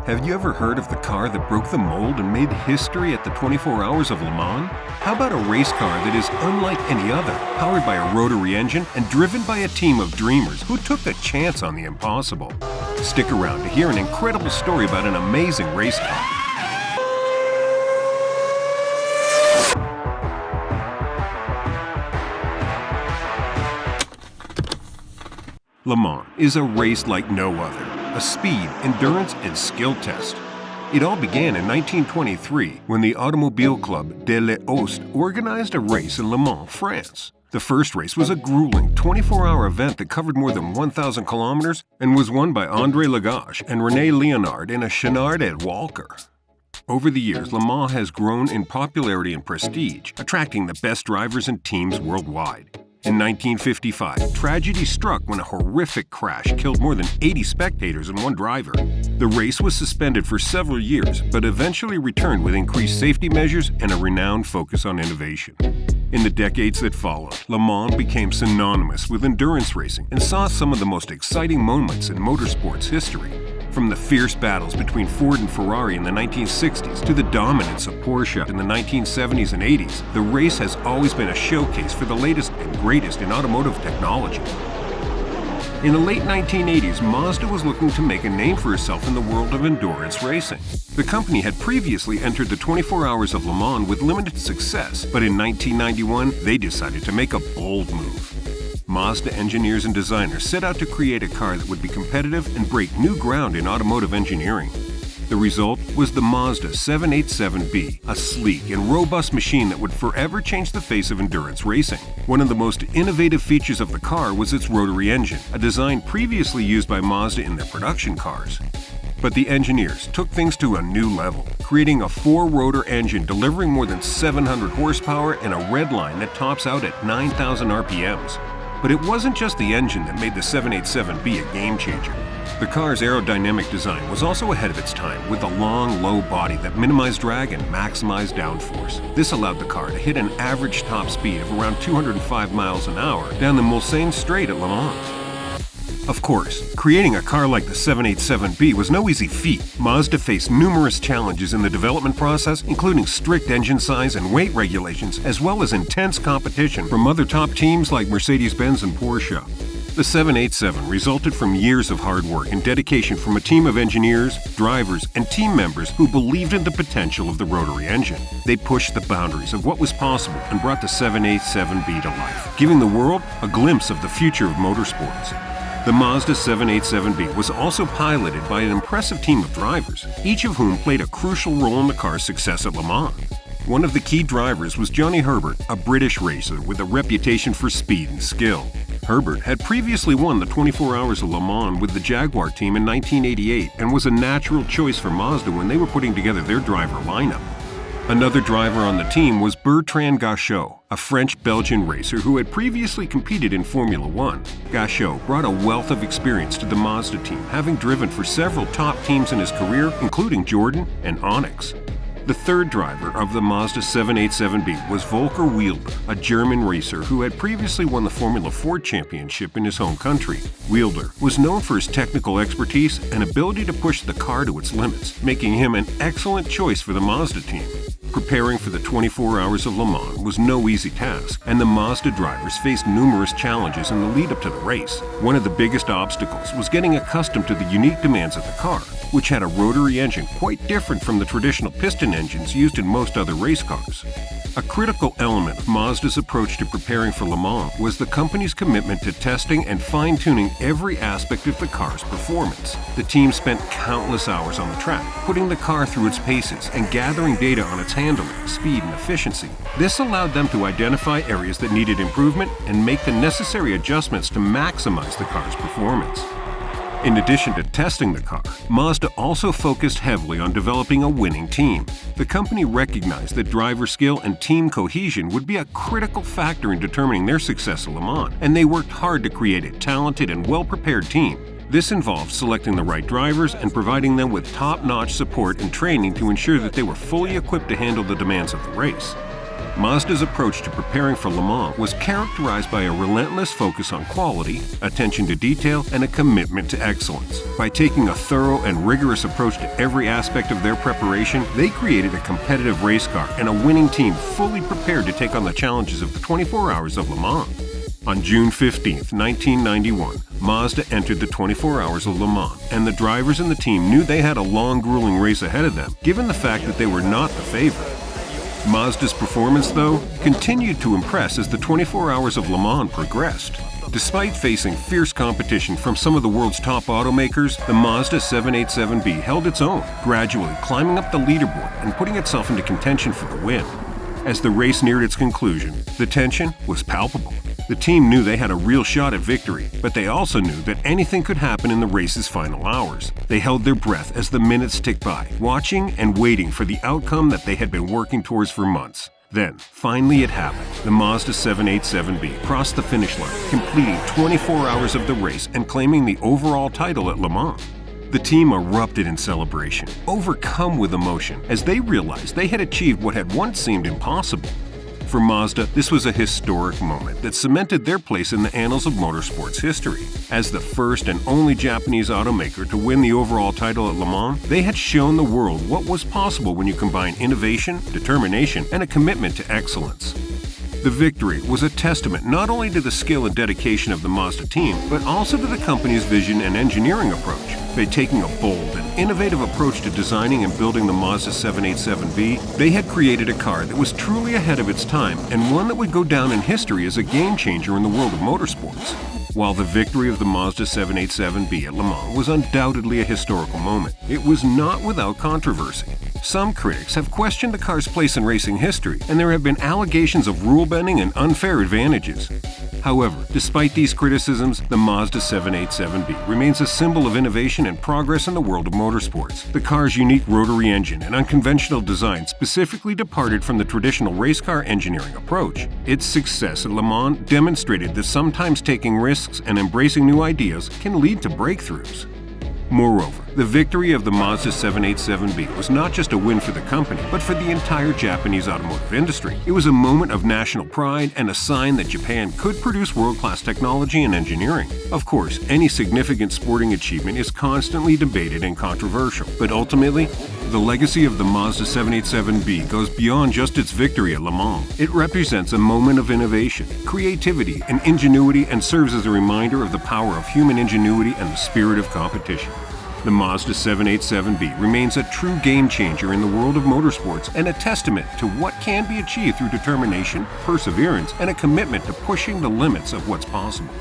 Have you ever heard of the car that broke the mold and made history at the 24 Hours of Le Mans? How about a race car that is unlike any other, powered by a rotary engine and driven by a team of dreamers who took a chance on the impossible? Stick around to hear an incredible story about an amazing race car. Le Mans is a race like no other, a speed, endurance, and skill test. It all began in 1923 when the Automobile Club de l'Ost organized a race in Le Mans, France. The first race was a grueling 24-hour event that covered more than 1,000 kilometers and was won by André Lagache and René Léonard in a Chenard et Walker. Over the years, Le Mans has grown in popularity and prestige, attracting the best drivers and teams worldwide. In 1955, tragedy struck when a horrific crash killed more than 80 spectators and one driver. The race was suspended for several years, but eventually returned with increased safety measures and a renowned focus on innovation. In the decades that followed, Le Mans became synonymous with endurance racing and saw some of the most exciting moments in motorsports history. From the fierce battles between Ford and Ferrari in the 1960s to the dominance of Porsche in the 1970s and 80s, the race has always been a showcase for the latest and greatest in automotive technology. In the late 1980s, Mazda was looking to make a name for itself in the world of endurance racing. The company had previously entered the 24 Hours of Le Mans with limited success, but in 1991, they decided to make a bold move. Mazda engineers and designers set out to create a car that would be competitive and break new ground in automotive engineering. The result was the Mazda 787B, a sleek and robust machine that would forever change the face of endurance racing. One of the most innovative features of the car was its rotary engine, a design previously used by Mazda in their production cars. But the engineers took things to a new level, creating a 4-rotor engine delivering more than 700 horsepower and a red line that tops out at 9,000 RPMs. But it wasn't just the engine that made the 787B a game-changer. The car's aerodynamic design was also ahead of its time, with a long, low body that minimized drag and maximized downforce. This allowed the car to hit an average top speed of around 205 miles an hour down the Mulsanne Straight at Le Mans. Of course, creating a car like the 787B was no easy feat. Mazda faced numerous challenges in the development process, including strict engine size and weight regulations, as well as intense competition from other top teams like Mercedes-Benz and Porsche. The 787 resulted from years of hard work and dedication from a team of engineers, drivers, and team members who believed in the potential of the rotary engine. They pushed the boundaries of what was possible and brought the 787B to life, giving the world a glimpse of the future of motorsports. The Mazda 787B was also piloted by an impressive team of drivers, each of whom played a crucial role in the car's success at Le Mans. One of the key drivers was Johnny Herbert, a British racer with a reputation for speed and skill. Herbert had previously won the 24 Hours of Le Mans with the Jaguar team in 1988 and was a natural choice for Mazda when they were putting together their driver lineup. Another driver on the team was Bertrand Gachot, a French-Belgian racer who had previously competed in Formula One. Gachot brought a wealth of experience to the Mazda team, having driven for several top teams in his career, including Jordan and Onyx. The third driver of the Mazda 787B was Volker Wieldner, a German racer who had previously won the Formula Ford Championship in his home country. Wieldner was known for his technical expertise and ability to push the car to its limits, making him an excellent choice for the Mazda team. Preparing for the 24 Hours of Le Mans was no easy task, and the Mazda drivers faced numerous challenges in the lead-up to the race. One of the biggest obstacles was getting accustomed to the unique demands of the car, which had a rotary engine quite different from the traditional piston engines used in most other race cars. A critical element of Mazda's approach to preparing for Le Mans was the company's commitment to testing and fine-tuning every aspect of the car's performance. The team spent countless hours on the track, putting the car through its paces and gathering data on its handling, speed, and efficiency. This allowed them to identify areas that needed improvement and make the necessary adjustments to maximize the car's performance. In addition to testing the car, Mazda also focused heavily on developing a winning team. The company recognized that driver skill and team cohesion would be a critical factor in determining their success at Le Mans, and they worked hard to create a talented and well-prepared team. This involved selecting the right drivers and providing them with top-notch support and training to ensure that they were fully equipped to handle the demands of the race. Mazda's approach to preparing for Le Mans was characterized by a relentless focus on quality, attention to detail, and a commitment to excellence. By taking a thorough and rigorous approach to every aspect of their preparation, they created a competitive race car and a winning team fully prepared to take on the challenges of the 24 Hours of Le Mans. On June 15, 1991, Mazda entered the 24 Hours of Le Mans, and the drivers and the team knew they had a long, grueling race ahead of them, given the fact that they were not the favorite. Mazda's performance, though, continued to impress as the 24 Hours of Le Mans progressed. Despite facing fierce competition from some of the world's top automakers, the Mazda 787B held its own, gradually climbing up the leaderboard and putting itself into contention for the win. As the race neared its conclusion, the tension was palpable. The team knew they had a real shot at victory, but they also knew that anything could happen in the race's final hours. They held their breath as the minutes ticked by, watching and waiting for the outcome that they had been working towards for months. Then, finally it happened. The Mazda 787B crossed the finish line, completing 24 hours of the race and claiming the overall title at Le Mans. The team erupted in celebration, overcome with emotion, as they realized they had achieved what had once seemed impossible. For Mazda, this was a historic moment that cemented their place in the annals of motorsports history. As the first and only Japanese automaker to win the overall title at Le Mans, they had shown the world what was possible when you combine innovation, determination, and a commitment to excellence. The victory was a testament not only to the skill and dedication of the Mazda team, but also to the company's vision and engineering approach. By taking a bold and innovative approach to designing and building the Mazda 787B, they had created a car that was truly ahead of its time and one that would go down in history as a game changer in the world of motorsports. While the victory of the Mazda 787B at Le Mans was undoubtedly a historical moment, it was not without controversy. Some critics have questioned the car's place in racing history, and there have been allegations of rule-bending and unfair advantages. However, despite these criticisms, the Mazda 787B remains a symbol of innovation and progress in the world of motorsports. The car's unique rotary engine and unconventional design specifically departed from the traditional race car engineering approach. Its success at Le Mans demonstrated that sometimes taking risks and embracing new ideas can lead to breakthroughs. Moreover, the victory of the Mazda 787B was not just a win for the company, but for the entire Japanese automotive industry. It was a moment of national pride and a sign that Japan could produce world-class technology and engineering. Of course, any significant sporting achievement is constantly debated and controversial, but ultimately, the legacy of the Mazda 787B goes beyond just its victory at Le Mans. It represents a moment of innovation, creativity, and ingenuity, and serves as a reminder of the power of human ingenuity and the spirit of competition. The Mazda 787B remains a true game changer in the world of motorsports and a testament to what can be achieved through determination, perseverance, and a commitment to pushing the limits of what's possible.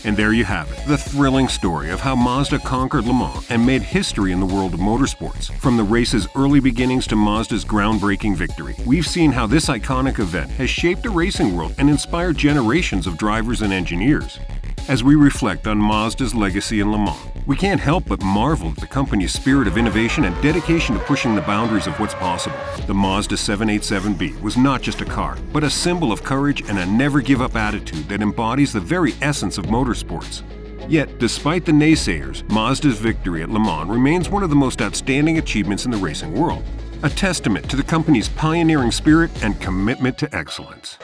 And there you have it, the thrilling story of how Mazda conquered Le Mans and made history in the world of motorsports. From the race's early beginnings to Mazda's groundbreaking victory, we've seen how this iconic event has shaped the racing world and inspired generations of drivers and engineers. As we reflect on Mazda's legacy in Le Mans, we can't help but marvel at the company's spirit of innovation and dedication to pushing the boundaries of what's possible. The Mazda 787B was not just a car, but a symbol of courage and a never-give-up attitude that embodies the very essence of motorsports. Yet, despite the naysayers, Mazda's victory at Le Mans remains one of the most outstanding achievements in the racing world, a testament to the company's pioneering spirit and commitment to excellence.